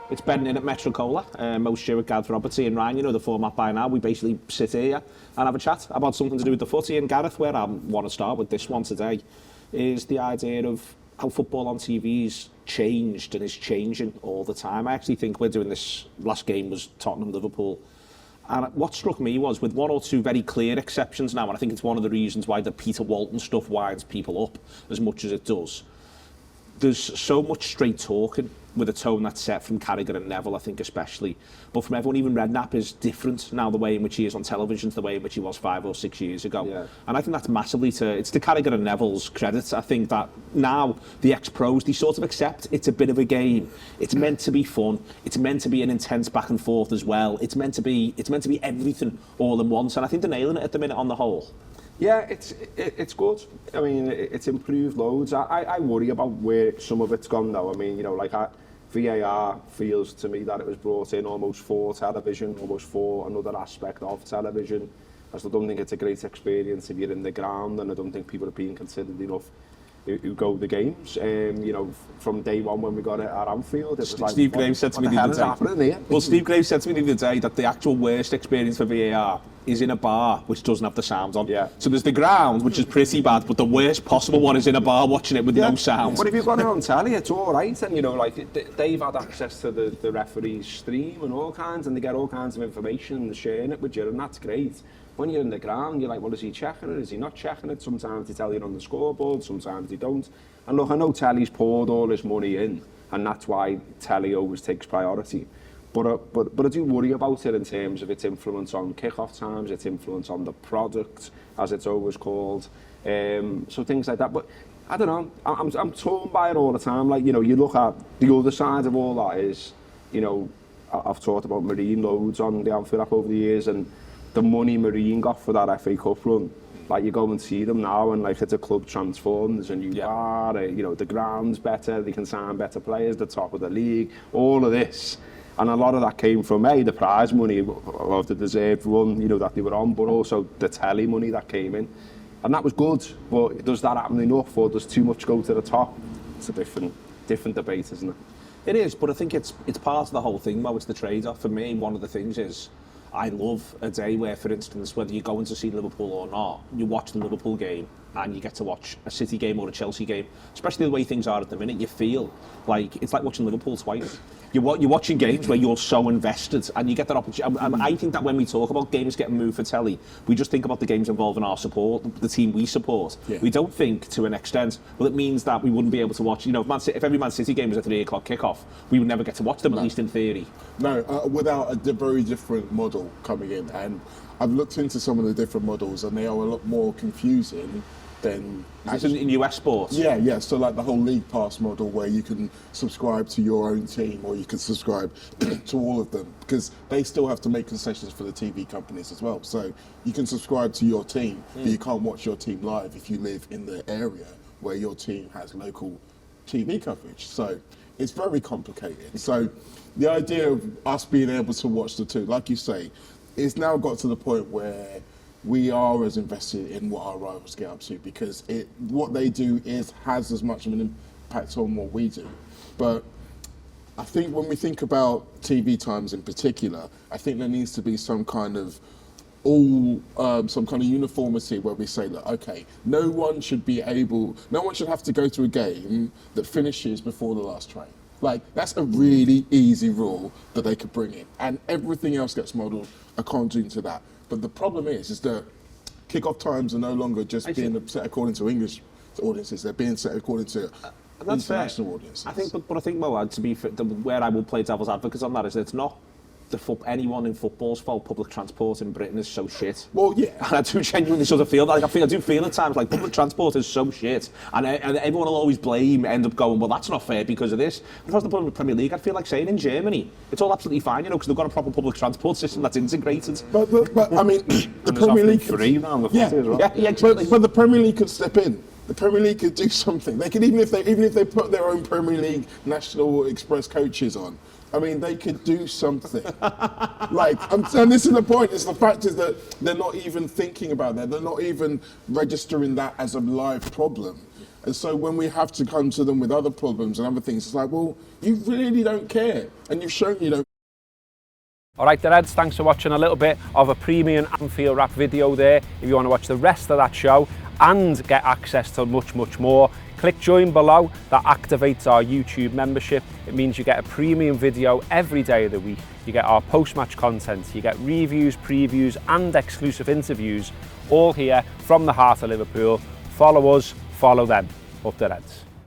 It's bedding in at Metrocola. Most Stewart, Gareth Roberts, Ian Ryan, you know the format by now. We basically sit here and have a chat about something to do with the footy. And Gareth, where I want to start with this one today, is the idea of how football on TV's changed and is changing all the time. I actually think we're doing this, last game was Tottenham-Liverpool. And what struck me was, with one or two very clear exceptions now, and I think it's one of the reasons why the Peter Walton stuff winds people up as much as it does, there's so much straight talking with a tone that's set from Carragher and Neville, I think especially. But from everyone, even Redknapp is different now, the way in which he is on television to the way in which he was 5 or 6 years ago. Yeah. And I think that's massively it's to Carragher and Neville's credit. I think that now the ex-pros, they sort of accept it's a bit of a game. It's meant to be fun. It's meant to be an intense back and forth as well. It's meant to be everything all in once. And I think they're nailing it at the minute on the whole. Yeah, it's good. I mean, it's improved loads. I worry about where some of it's gone though. I mean, you know, like VAR feels to me that it was brought in almost for television, almost for another aspect of television. I still don't think it's a great experience if you're in the ground, and I don't think people are being considered enough who go the games. You know, from day one when we got it at Anfield, it was like, Steve Graves said to me the other day. Well, Steve Graves said to me the other day that the actual worst experience for VAR is in a bar which doesn't have the sound on. Yeah. So there's the ground, which is pretty bad, but the worst possible one is in a bar watching it with no sound. But if you've got it on telly, it's all right. And, you know, like, they've had access to the referee's stream and all kinds, and they get all kinds of information and sharing it with you, and that's great. When you're in the ground, you're like, well, is he checking it? Is he not checking it? Sometimes they tell you on the scoreboard, sometimes they don't. And look, I know telly's poured all this money in, and that's why telly always takes priority. But I do worry about it in terms of its influence on kick-off times, its influence on the product, as it's always called. So things like that. But I don't know, I'm torn by it all the time. Like, you know, you look at the other side of all that is, you know, I've talked about Marine loads on the Anfield Wrap over the years, and the money Marine got for that FA Cup run. Like, you go and see them now, and like, it's a club transformed. There's a new bar, you know, the ground's better, they can sign better players, the top of the league, all of this. And a lot of that came from, the prize money of the deserved run, you know, that they were on, but also the telly money that came in. And that was good, but does that happen enough, or does too much go to the top? It's a different debate, isn't it? It is, but I think it's part of the whole thing, Mo. It's the trade-off. For me, one of the things is, I love a day where, for instance, whether you're going to see Liverpool or not, you watch the Liverpool game and you get to watch a City game or a Chelsea game, especially the way things are at the minute. You feel like it's like watching Liverpool twice. You're watching games where you're so invested, and you get that opportunity. And I think that when we talk about games getting moved for telly, we just think about the games involving our support, the team we support. Yeah. We don't think, to an extent, well, it means that we wouldn't be able to watch, you know, if every Man City game was a 3 o'clock kickoff, we would never get to watch them, at least in theory. No, without a very different model coming in. And I've looked into some of the different models, and they are a lot more confusing than... Is this in US sports? Yeah. So like the whole League Pass model, where you can subscribe to your own team, or you can subscribe to all of them, because they still have to make concessions for the TV companies as well. So you can subscribe to your team, but you can't watch your team live if you live in the area where your team has local TV coverage. So it's very complicated. So the idea of us being able to watch the two, like you say, it's now got to the point where we are as invested in what our rivals get up to, because what they do has as much of an impact on what we do. But I think when we think about TV times in particular, I think there needs to be some kind of uniformity where we say that, okay, no one should have to go to a game that finishes before the last train. Like, that's a really easy rule that they could bring in, and everything else gets modelled according to that. But the problem is that kick-off times are no longer just being set according to English audiences; they're being set according to international audiences. I think, but I think, Mo, to be where I will play devil's advocate on that is that it's not anyone in football's fault. Public transport in Britain is so shit. Well, yeah. And I do genuinely sort of feel that. Like, I do feel at times like public transport is so shit, and everyone will always end up going, well, that's not fair because of this. If I was the Premier League, I'd feel like saying in Germany, it's all absolutely fine, you know, because they've got a proper public transport system that's integrated. But I mean, the Premier League free now. Exactly. But the Premier League could step in. The Premier League could do something. They could, even if they put their own Premier League National Express coaches on, I mean, they could do something. And this is the point. It's the fact is that they're not even thinking about that. They're not even registering that as a live problem. And so when we have to come to them with other problems and other things, it's like, well, you really don't care. And you've shown you don't. All right, the Reds, thanks for watching a little bit of a premium Anfield Wrap video there. If you want to watch the rest of that show and get access to much, much more, click join below. That activates our YouTube membership. It means you get a premium video every day of the week. You get our post-match content, you get reviews, previews and exclusive interviews, all here from the heart of Liverpool. Follow us, follow them. Up the Reds.